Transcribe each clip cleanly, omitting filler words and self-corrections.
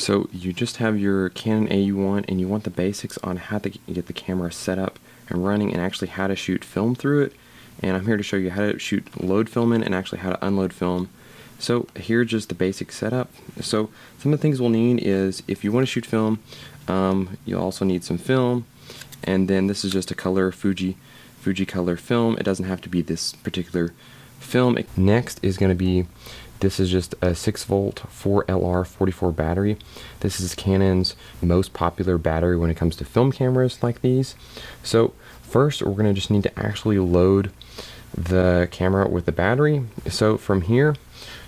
So you just have your Canon AE-1 and you want the basics on how to get the camera set up and running and actually how to shoot film through it. And I'm here to show you how to shoot load film in and actually how to unload film. So here's just the basic setup. So some of the things we'll need is, if you want to shoot film, you'll also need some film. And then this is just a color Fuji color film. It doesn't have to be this particular film. Next is going to be, this is just a 6-volt 4LR44 battery. This is Canon's most popular battery when it comes to film cameras like these. So first we're going to just need to actually load the camera with the battery. So from here,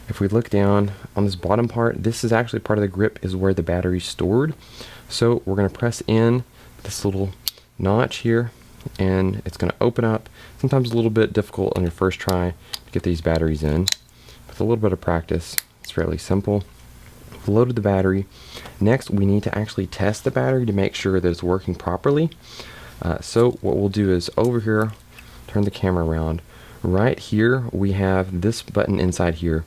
if we look down on this bottom part, this is actually part of the grip is where the battery's stored. So we're going to press in this little notch here and it's going to open up. Sometimes a little bit difficult on your first try to get these batteries in. With a little bit of practice, it's fairly simple. We've loaded the battery. Next, we need to actually test the battery to make sure that it's working properly. So what we'll do is over here, turn the camera around. Right here, we have this button inside here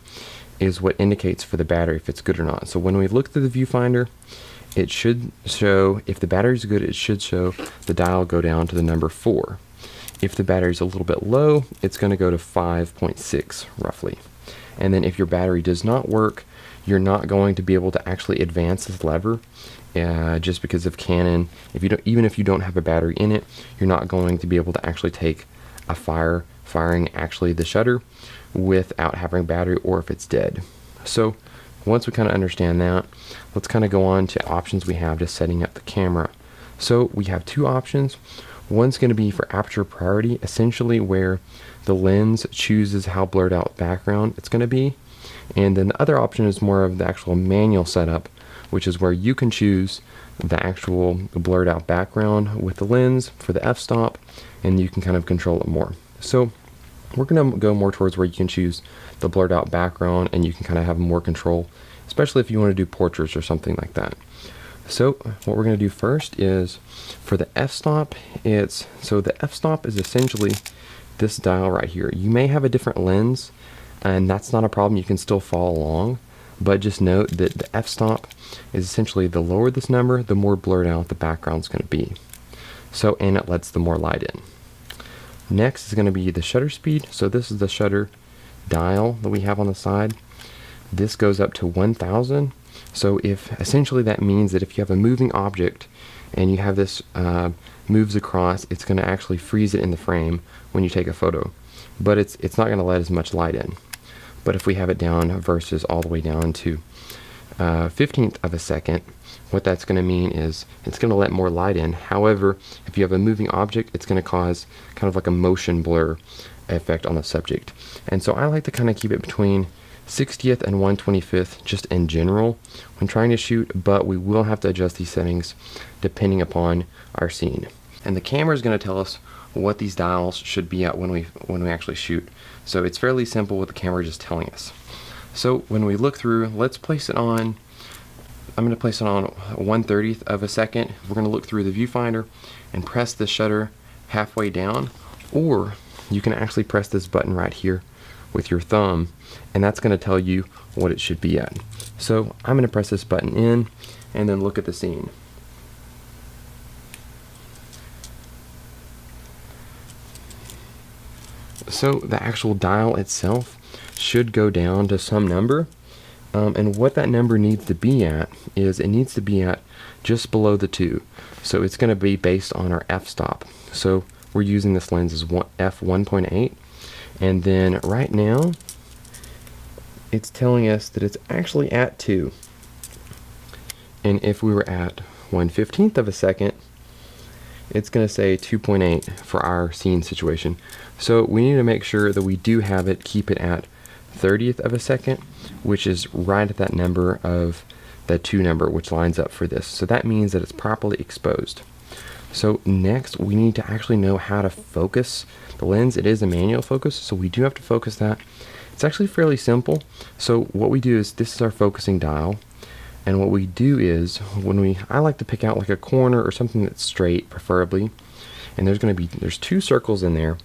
is what indicates for the battery if it's good or not. So when we look through the viewfinder, it should show, if the battery's good, it should show the dial go down to the number 4. If the battery's a little bit low, it's going to go to 5.6 roughly. And then if your battery does not work, you're not going to be able to actually advance this lever just because of Canon. Even if you don't have a battery in it, you're not going to be able to actually take a firing actually the shutter without having a battery, or if it's dead. So once we kind of understand that, let's kind of go on to options we have to setting up the camera. So we have two options. One's going to be for aperture priority, essentially where the lens chooses how blurred out background it's going to be. And then the other option is more of the actual manual setup, which is where you can choose the actual blurred out background with the lens for the f-stop, and you can kind of control it more. So we're going to go more towards where you can choose the blurred out background and you can kind of have more control, especially if you want to do portraits or something like that. So what we're going to do first is for the f-stop, so the f-stop is essentially this dial right here. You may have a different lens and that's not a problem, you can still follow along, but just note that the f-stop is essentially the lower this number, the more blurred out the background's going to be. So, and it lets the more light in. Next is going to be the shutter speed. So this is the shutter dial that we have on the side. This goes up to 1000. So if essentially that means that if you have a moving object and you have this moves across, it's going to actually freeze it in the frame when you take a photo, but it's not going to let as much light in. But if we have it down versus all the way down to 15th of a second, what that's going to mean is it's going to let more light in. However, if you have a moving object, it's going to cause kind of like a motion blur effect on the subject. And so I like to kind of keep it between 60th and 125th just in general when trying to shoot, but we will have to adjust these settings depending upon our scene. And the camera is going to tell us what these dials should be at when we actually shoot. So it's fairly simple with the camera just telling us. So when we look through, let's place it on, I'm going to place it on 1/30th of a second. We're going to look through the viewfinder and press the shutter halfway down, or you can actually press this button right here with your thumb, and that's going to tell you what it should be at. So I'm going to press this button in and then look at the scene. So the actual dial itself should go down to some number, and what that number needs to be at is it needs to be at just below the 2. So it's going to be based on our f-stop. So we're using this lens as f1.8, and then right now it's telling us that it's actually at 2. And if we were at 1/15th of a second, it's going to say 2.8 for our scene situation. So we need to make sure that we do have it, keep it at 30th of a second, which is right at that number of the 2 number, which lines up for this. So that means that it's properly exposed. So next we need to actually know how to focus the lens. It is a manual focus, so we do have to focus that. It's actually fairly simple. So what we do is, this is our focusing dial, and what we do is I like to pick out like a corner or something that's straight preferably, and there's 2 circles in there,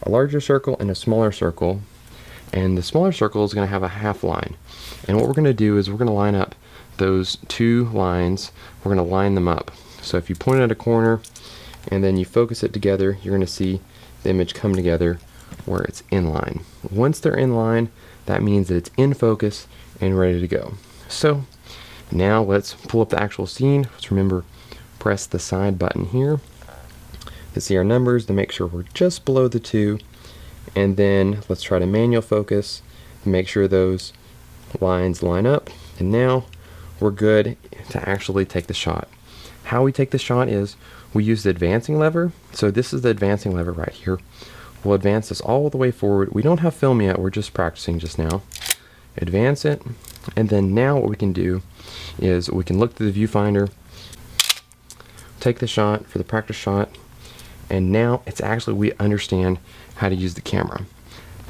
a larger circle and a smaller circle, and the smaller circle is going to have a half line. And what we're going to do is we're going to line up those two lines, we're going to line them up. So if you point at a corner and then you focus it together, you're going to see the image come together where it's in line. Once they're in line, that means that it's in focus and ready to go. So now let's pull up the actual scene. Let's remember, press the side button here to see our numbers, to make sure we're just below the 2, and then let's try to manual focus to make sure those lines line up, and now we're good to actually take the shot. How we take the shot is we use the advancing lever. So this is the advancing lever right here. We'll advance this all the way forward. We don't have film yet, we're just practicing just now. Advance it, and then now what we can do is we can look through the viewfinder, take the shot for the practice shot, and now it's actually, we understand how to use the camera.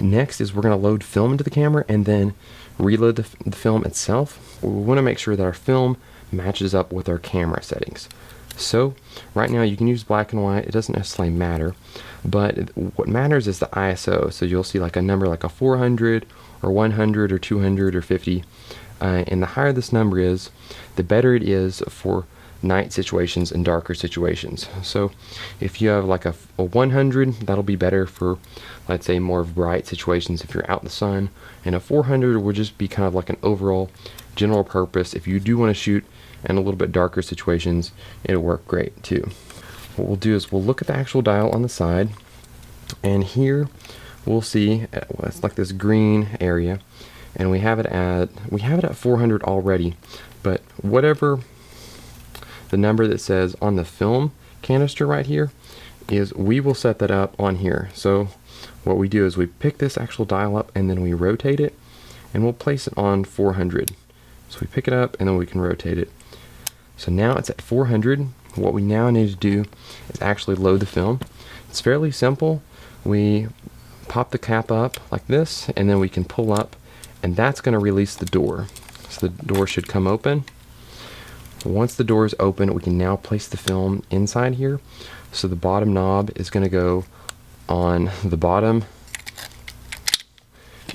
Next is we're going to load film into the camera and then reload the film itself. We want to make sure that our film matches up with our camera settings. So right now you can use black and white, it doesn't necessarily matter, but what matters is the ISO. So you'll see like a number like a 400 or 100 or 200 or 50, and the higher this number is, the better it is for night situations and darker situations. So if you have like a 100, that'll be better for, let's say, more bright situations if you're out in the sun, and a 400 will just be kind of like an overall general purpose. If you do want to shoot in a little bit darker situations, it'll work great too. What we'll do is we'll look at the actual dial on the side, and here we'll see it's like this green area, and we have it at 400 already, but whatever the number that says on the film canister right here is, we will set that up on here. So what we do is we pick this actual dial up and then we rotate it, and we'll place it on 400. So we pick it up and then we can rotate it. So now it's at 400. What we now need to do is actually load the film. It's fairly simple. We pop the cap up like this, and then we can pull up, and that's going to release the door. So the door should come open. Once the door is open, we can now place the film inside here. So the bottom knob is going to go on the bottom,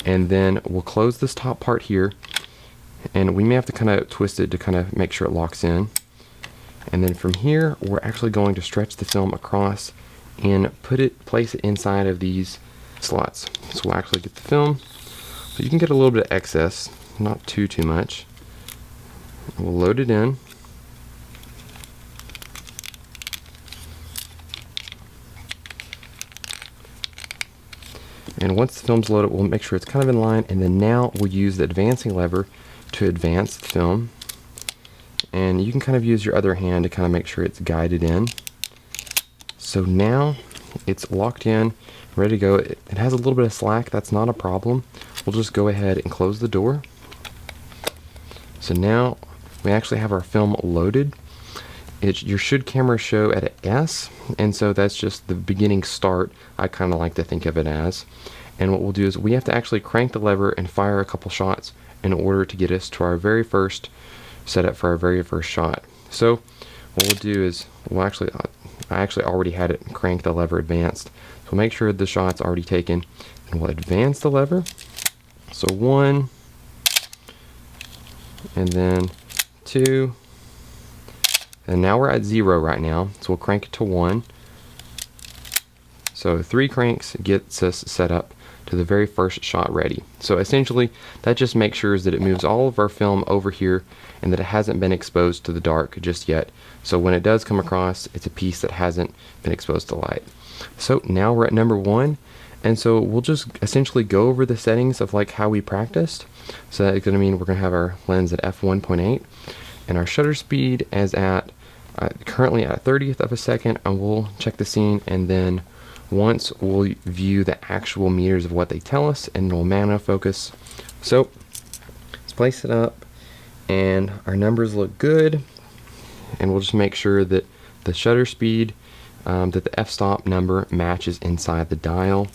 and then we'll close this top part here, and we may have to kind of twist it to kind of make sure it locks in. And then from here, we're actually going to stretch the film across and place it inside of these slots. So we'll actually get the film. So you can get a little bit of excess, not too much. We'll load it in. And once the film's loaded, we'll make sure it's kind of in line, and then now we'll use the advancing lever to advance the film. And you can kind of use your other hand to kind of make sure it's guided in. So now it's locked in, ready to go. It has a little bit of slack, that's not a problem. We'll just go ahead and close the door. So now we actually have our film loaded. Your should camera show at an S, and so that's just the beginning start, I kind of like to think of it as. And what we'll do is we have to actually crank the lever and fire a couple shots in order to get us to our very first setup for our very first shot. So what we'll do is I actually already had it crank the lever advanced, so we'll make sure the shot's already taken, and we'll advance the lever. So 1, and then 2, and now we're at 0 right now, so we'll crank it to 1. So 3 cranks gets us set up to the very first shot ready. So essentially that just makes sure that it moves all of our film over here and that it hasn't been exposed to the dark just yet. So when it does come across, it's a piece that hasn't been exposed to light. So now we're at number 1, and so we'll just essentially go over the settings of like how we practiced. So that's going to mean we're going to have our lens at f1.8, and our shutter speed is at currently at 1/30th of a second, and we'll check the scene, and then once we'll view the actual meters of what they tell us, and we'll manual focus. So let's place it up, and our numbers look good, and we'll just make sure that the shutter speed, that the f-stop number matches inside the dial,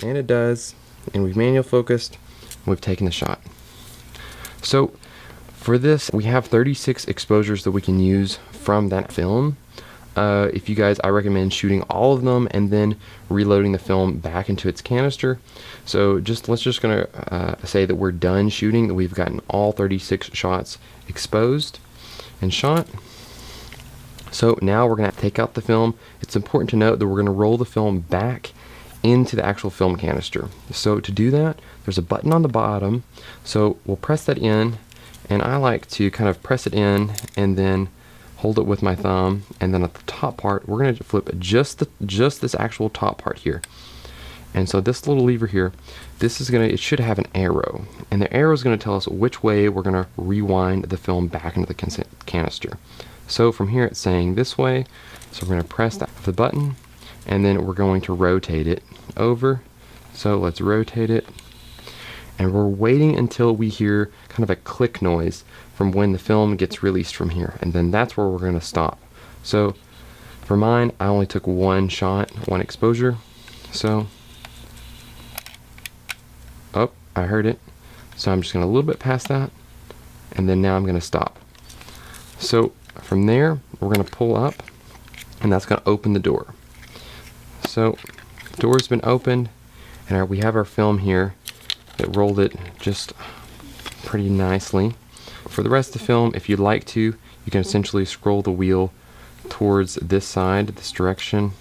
and it does, and we've manual focused, and we've taken the shot. So for this, we have 36 exposures that we can use from that film. if you guys, I recommend shooting all of them and then reloading the film back into its canister. So let's just gonna say that we're done shooting, that we've gotten all 36 shots exposed and shot. So now we're gonna take out the film. It's important to note that we're gonna roll the film back into the actual film canister. So to do that, there's a button on the bottom. So we'll press that in, and I like to kind of press it in and then hold it with my thumb, and then at the top part we're going to flip just this actual top part here. And so this little lever here, it should have an arrow, and the arrow is going to tell us which way we're going to rewind the film back into the canister. So from here it's saying this way, so we're going to press the button, and then we're going to rotate it over. So let's rotate it, and we're waiting until we hear kind of a click noise from when the film gets released from here, and then that's where we're going to stop. So for mine, I only took one shot, one exposure. So, oh, I heard it. So I'm just going to a little bit past that, and then now I'm going to stop. So from there, we're going to pull up, and that's going to open the door. So the door's been opened, and we have our film here. It rolled it just pretty nicely. For the rest of the film, if you'd like to, you can essentially scroll the wheel towards this side, this direction,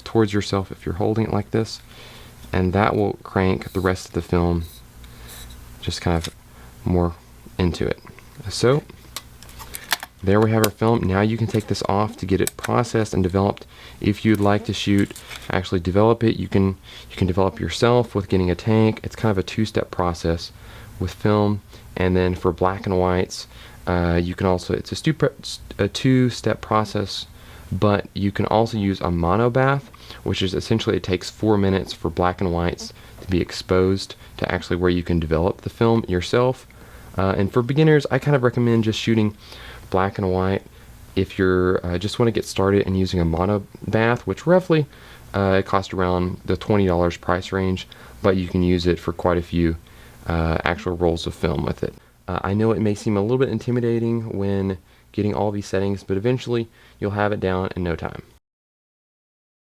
towards yourself if you're holding it like this, and that will crank the rest of the film just kind of more into it. So there we have our film. Now you can take this off to get it processed and developed. If you'd like to actually develop it, you can develop yourself with getting a tank. It's kind of a two-step process with film, and then for black and whites, you can also, it's a two-step process, but you can also use a monobath, which is essentially, it takes 4 minutes for black and whites to be exposed to actually where you can develop the film yourself. And for beginners, I kind of recommend just shooting black and white if you're just want to get started and using a monobath, which roughly it costs around the $20 price range, but you can use it for quite a few actual rolls of film with it. I know it may seem a little bit intimidating when getting all these settings, but eventually you'll have it down in no time.